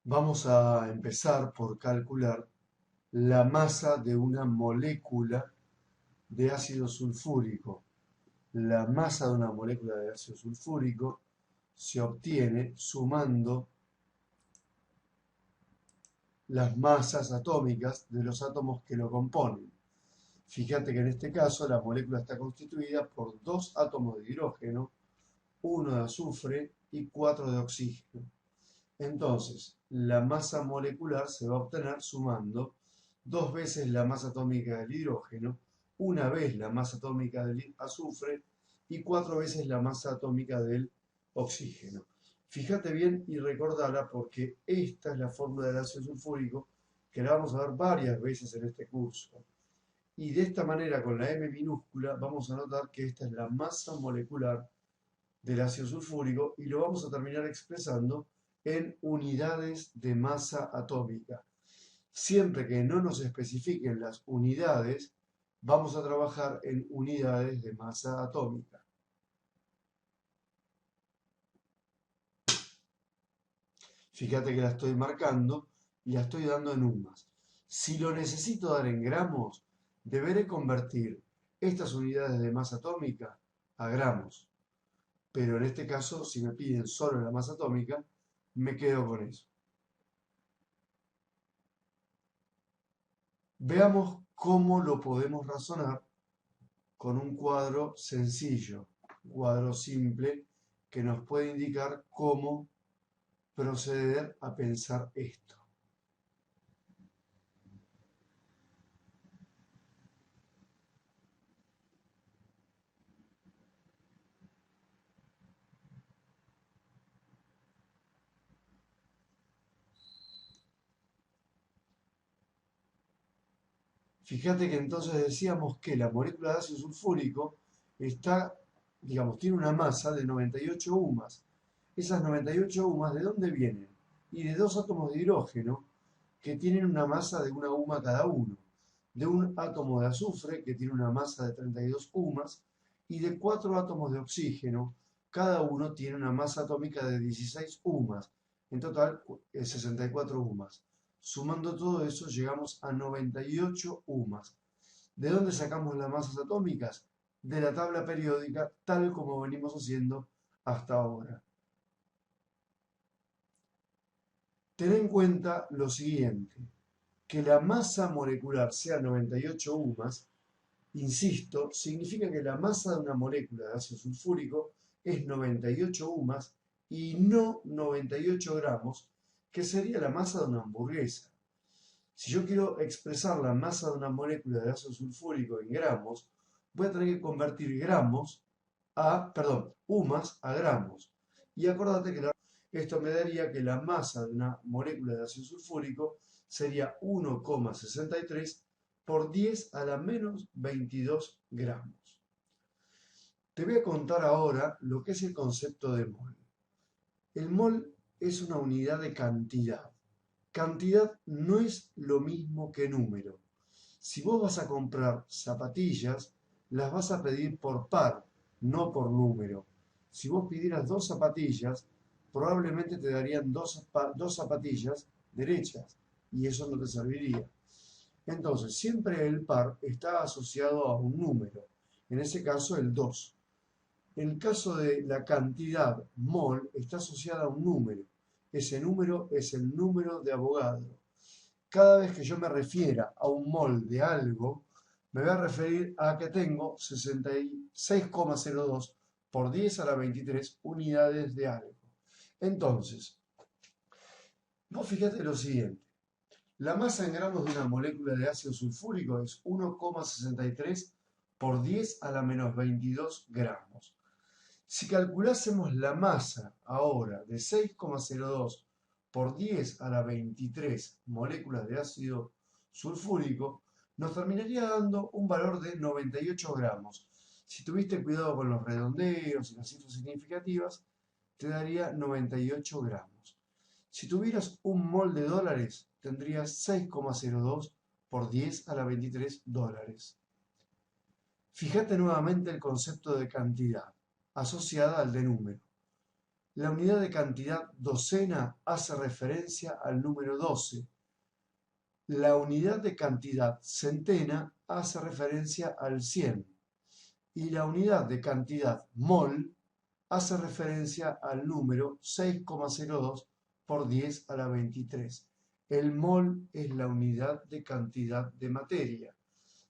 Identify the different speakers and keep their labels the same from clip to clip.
Speaker 1: Vamos a empezar por calcular la masa de una molécula de ácido sulfúrico. La masa de una molécula de ácido sulfúrico se obtiene sumando las masas atómicas de los átomos que lo componen. Fíjate que en este caso la molécula está constituida por dos átomos de hidrógeno, uno de azufre y cuatro de oxígeno. Entonces, la masa molecular se va a obtener sumando dos veces la masa atómica del hidrógeno, una vez la masa atómica del azufre y cuatro veces la masa atómica del oxígeno. Fíjate bien y recordala porque esta es la fórmula del ácido sulfúrico que la vamos a ver varias veces en este curso. Y de esta manera, con la M minúscula, vamos a notar que esta es la masa molecular del ácido sulfúrico y lo vamos a terminar expresando en unidades de masa atómica. Siempre que no nos especifiquen las unidades, vamos a trabajar en unidades de masa atómica. Fíjate que la estoy marcando y la estoy dando en UMAS. Si lo necesito dar en gramos, deberé convertir estas unidades de masa atómica a gramos. Pero en este caso, si me piden solo la masa atómica, me quedo con eso. Veamos cómo lo podemos razonar con un cuadro sencillo, un cuadro simple que nos puede indicar cómo proceder a pensar esto. Fíjate que entonces decíamos que la molécula de ácido sulfúrico está, digamos, tiene una masa de 98 UMAS. Esas 98 UMAS, ¿de dónde vienen? Y de dos átomos de hidrógeno que tienen una masa de una UMA cada uno, de un átomo de azufre que tiene una masa de 32 UMAS y de cuatro átomos de oxígeno, cada uno tiene una masa atómica de 16 UMAS, en total 64 UMAS. Sumando todo eso llegamos a 98 UMAS. ¿De dónde sacamos las masas atómicas? De la tabla periódica, tal como venimos haciendo hasta ahora. Ten en cuenta lo siguiente, que la masa molecular sea 98 UMAS, insisto, significa que la masa de una molécula de ácido sulfúrico es 98 UMAS y no 98 gramos, que sería la masa de una hamburguesa. Si yo quiero expresar la masa de una molécula de ácido sulfúrico en gramos, voy a tener que convertir UMAS a gramos. Y acordate que esto me daría que la masa de una molécula de ácido sulfúrico sería 1,63 por 10 a la menos 22 gramos. Te voy a contar ahora lo que es el concepto de mol. El mol es una unidad de cantidad. Cantidad no es lo mismo que número. Si vos vas a comprar zapatillas, las vas a pedir por par, no por número. Si vos pidieras dos zapatillas, probablemente te darían dos zapatillas derechas y eso no te serviría. Entonces, siempre el par está asociado a un número, en ese caso el 2. En el caso de la cantidad mol está asociada a un número. Ese número es el número de Avogadro. Cada vez que yo me refiera a un mol de algo, me voy a referir a que tengo 66,02 por 10 a la 23 unidades de algo. Entonces, vos fíjate lo siguiente. La masa en gramos de una molécula de ácido sulfúrico es 1,63 por 10 a la menos 22 gramos. Si calculásemos la masa ahora de 6,02 por 10 a la 23 moléculas de ácido sulfúrico, nos terminaría dando un valor de 98 gramos. Si tuviste cuidado con los redondeos y las cifras significativas, te daría 98 gramos. Si tuvieras un mol de dólares, tendrías 6,02 por 10 a la 23 dólares. Fíjate nuevamente el concepto de cantidad asociada al de número. La unidad de cantidad docena hace referencia al número 12. La unidad de cantidad centena hace referencia al 100. Y la unidad de cantidad mol hace referencia al número 6,02 por 10 a la 23. El mol es la unidad de cantidad de materia.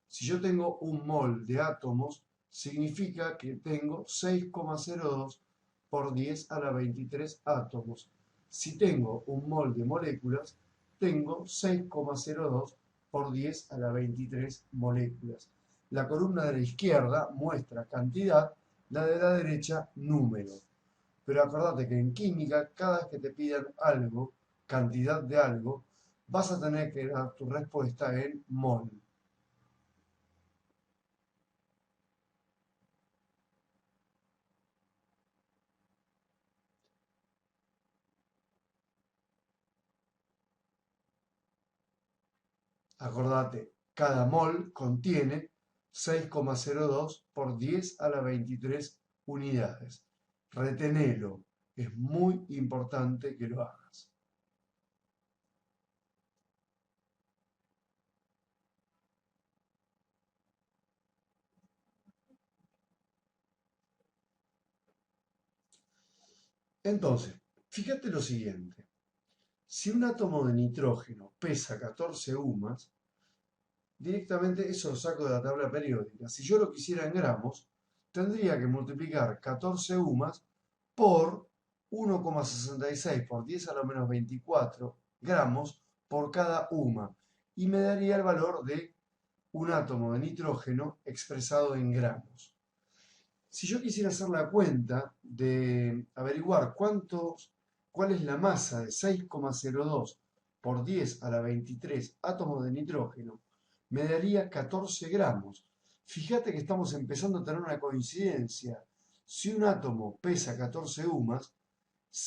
Speaker 1: Si yo tengo un mol de átomos, significa que tengo 6,02 por 10 a la 23 átomos. Si tengo un mol de moléculas, tengo 6,02 por 10 a la 23 moléculas. La columna de la izquierda muestra cantidad, la de la derecha número. Pero acordate que en química, cada vez que te pidan algo, cantidad de algo, vas a tener que dar tu respuesta en mol. Acordate, cada mol contiene 6,02 por 10 a la 23 unidades. Retenelo, es muy importante que lo hagas. Entonces, fíjate lo siguiente. Si un átomo de nitrógeno pesa 14 UMAS, directamente eso lo saco de la tabla periódica. Si yo lo quisiera en gramos, tendría que multiplicar 14 UMAS por 1,66 por 10 a la menos 24 gramos por cada UMA y me daría el valor de un átomo de nitrógeno expresado en gramos. Si yo quisiera hacer la cuenta de averiguar cuál es la masa de 6,02 por 10 a la 23 átomos de nitrógeno, me daría 14 gramos. Fíjate que estamos empezando a tener una coincidencia. Si un átomo pesa 14 UMAS,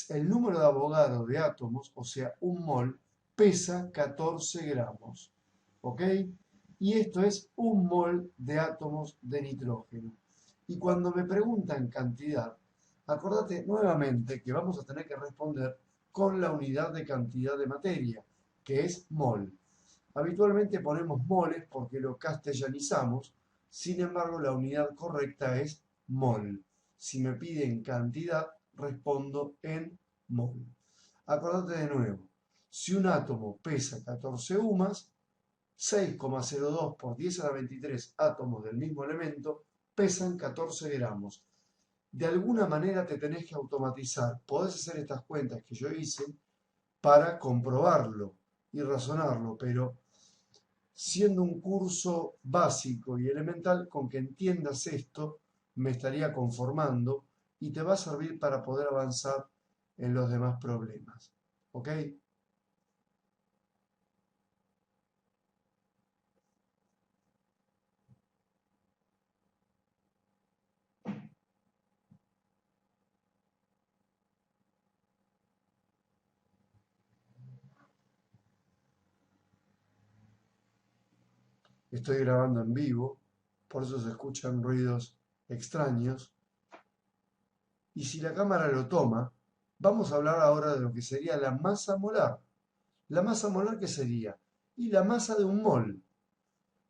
Speaker 1: el número de Avogadro de átomos, o sea, un mol, pesa 14 gramos. ¿Ok? Y esto es un mol de átomos de nitrógeno. Y cuando me preguntan cantidad, acordate nuevamente que vamos a tener que responder con la unidad de cantidad de materia, que es mol. Habitualmente ponemos moles porque lo castellanizamos, sin embargo la unidad correcta es mol. Si me piden cantidad, respondo en mol. Acordate de nuevo, si un átomo pesa 14 UMAS, 6,02 por 10 a la 23 átomos del mismo elemento pesan 14 gramos. De alguna manera te tenés que automatizar. Podés hacer estas cuentas que yo hice para comprobarlo y razonarlo, pero siendo un curso básico y elemental, con que entiendas esto, me estaría conformando y te va a servir para poder avanzar en los demás problemas. ¿Ok? Estoy grabando en vivo, por eso se escuchan ruidos extraños. Y si la cámara lo toma, vamos a hablar ahora de lo que sería la masa molar. ¿La masa molar qué sería? Y la masa de un mol.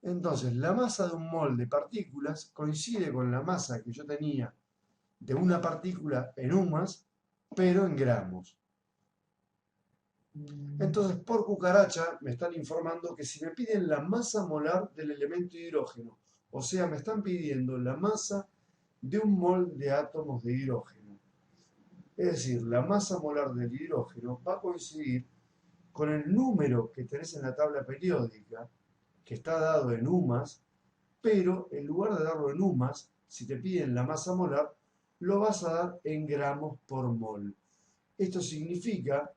Speaker 1: Entonces, la masa de un mol de partículas coincide con la masa que yo tenía de una partícula en UMAS, pero en gramos. Entonces, por cucaracha, me están informando que si me piden la masa molar del elemento hidrógeno, o sea, me están pidiendo la masa de un mol de átomos de hidrógeno. Es decir, la masa molar del hidrógeno va a coincidir con el número que tenés en la tabla periódica, que está dado en UMAS, pero en lugar de darlo en UMAS, si te piden la masa molar, lo vas a dar en gramos por mol. Esto significa,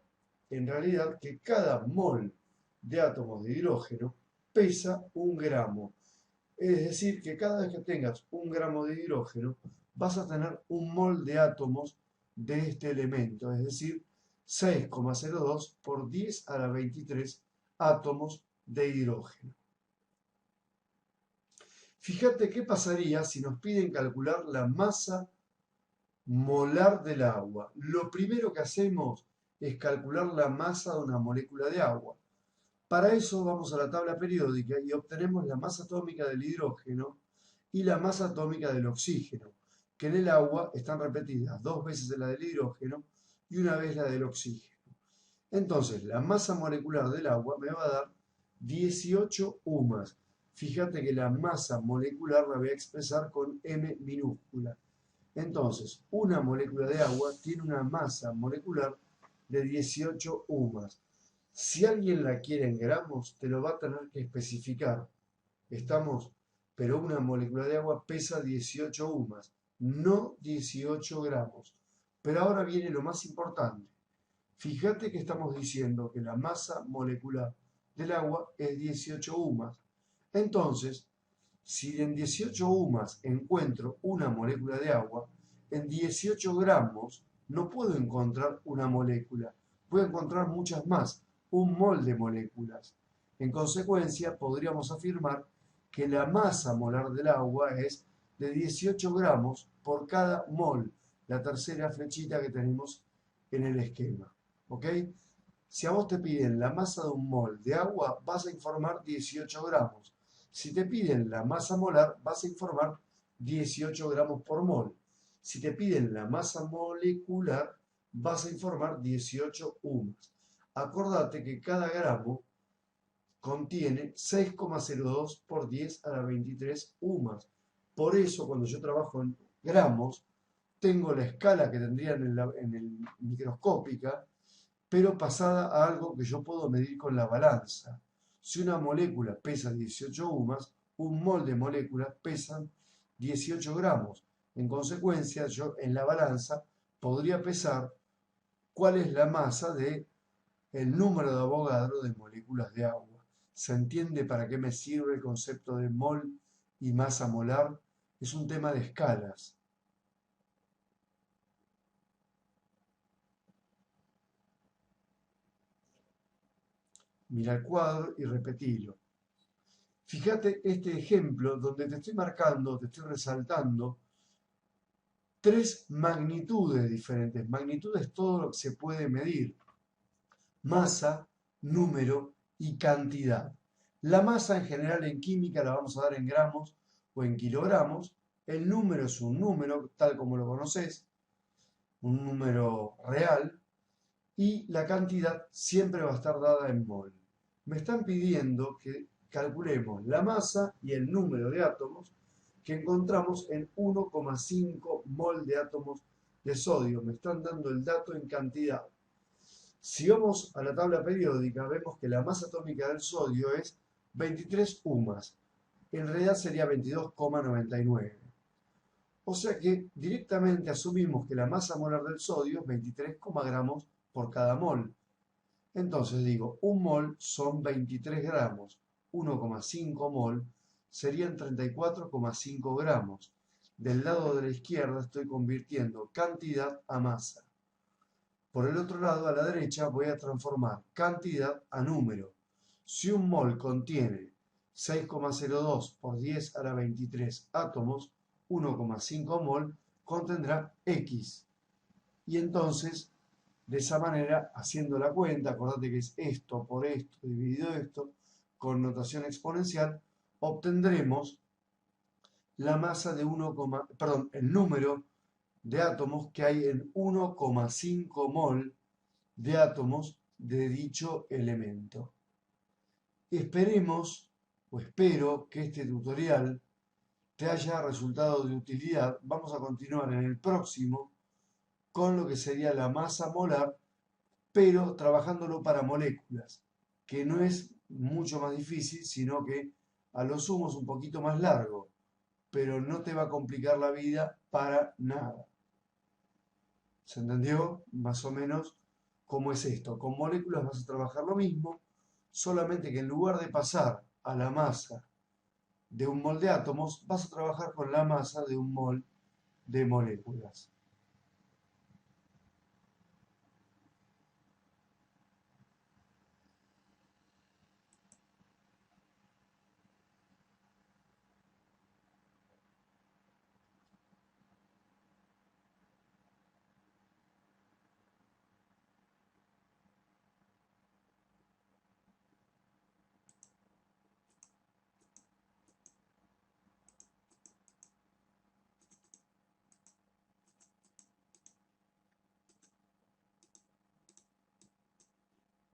Speaker 1: en realidad, que cada mol de átomos de hidrógeno pesa un gramo. Es decir, que cada vez que tengas un gramo de hidrógeno, vas a tener un mol de átomos de este elemento, es decir, 6,02 por 10 a la 23 átomos de hidrógeno. Fíjate qué pasaría si nos piden calcular la masa molar del agua. Lo primero que hacemos es calcular la masa de una molécula de agua. Para eso vamos a la tabla periódica y obtenemos la masa atómica del hidrógeno y la masa atómica del oxígeno, que en el agua están repetidas 2 veces la del hidrógeno y 1 vez la del oxígeno. Entonces, la masa molecular del agua me va a dar 18 UMAS. Fíjate que la masa molecular la voy a expresar con M minúscula. Entonces, una molécula de agua tiene una masa molecular de 18 UMAS. Si alguien la quiere en gramos, te lo va a tener que especificar. ¿Estamos? Pero una molécula de agua pesa 18 UMAS, no 18 gramos. Pero ahora viene lo más importante. Fíjate que estamos diciendo que la masa molecular del agua es 18 UMAS. Entonces, si en 18 UMAS encuentro una molécula de agua, en 18 gramos no puedo encontrar una molécula. Voy a encontrar muchas más, un mol de moléculas. En consecuencia, podríamos afirmar que la masa molar del agua es de 18 gramos por cada mol, la tercera flechita que tenemos en el esquema. ¿Ok? Si a vos te piden la masa de un mol de agua, vas a informar 18 gramos. Si te piden la masa molar, vas a informar 18 gramos por mol. Si te piden la masa molecular, vas a informar 18 UMAS. Acordate que cada gramo contiene 6,02 por 10 a la 23 UMAS. Por eso, cuando yo trabajo en gramos, tengo la escala que tendría en el microscópica, pero pasada a algo que yo puedo medir con la balanza. Si una molécula pesa 18 UMAS, un mol de moléculas pesan 18 gramos. En consecuencia, yo en la balanza podría pesar cuál es la masa de el número de Avogadro de moléculas de agua. ¿Se entiende para qué me sirve el concepto de mol y masa molar? Es un tema de escalas. Mira el cuadro y repetilo. Fíjate este ejemplo donde te estoy marcando, te estoy resaltando tres magnitudes diferentes. Magnitud es todo lo que se puede medir. Masa, número y cantidad. La masa en general en química la vamos a dar en gramos o en kilogramos. El número es un número, tal como lo conoces, un número real. Y la cantidad siempre va a estar dada en mol. Me están pidiendo que calculemos la masa y el número de átomos que encontramos en 1,5 mol de átomos de sodio. Me están dando el dato en cantidad. Si vamos a la tabla periódica, vemos que la masa atómica del sodio es 23 UMAS. En realidad sería 22,99. O sea que directamente asumimos que la masa molar del sodio es 23, gramos por cada mol. Entonces digo, un mol son 23 gramos, 1,5 mol serían 34,5 gramos. Del lado de la izquierda estoy convirtiendo cantidad a masa. Por el otro lado, a la derecha, voy a transformar cantidad a número. Si un mol contiene 6,02 por 10 a la 23 átomos, 1,5 mol contendrá X. Y entonces, de esa manera, haciendo la cuenta, acordate que es esto por esto dividido esto, con notación exponencial, obtendremos la masa de el número de átomos que hay en 1,5 mol de átomos de dicho elemento. Esperemos, o espero, que este tutorial te haya resultado de utilidad. Vamos a continuar en el próximo con lo que sería la masa molar, pero trabajándolo para moléculas, que no es mucho más difícil, sino que a lo sumo es un poquito más largo, pero no te va a complicar la vida para nada. ¿Se entendió? Más o menos cómo es esto. Con moléculas vas a trabajar lo mismo, solamente que en lugar de pasar a la masa de un mol de átomos, vas a trabajar con la masa de un mol de moléculas.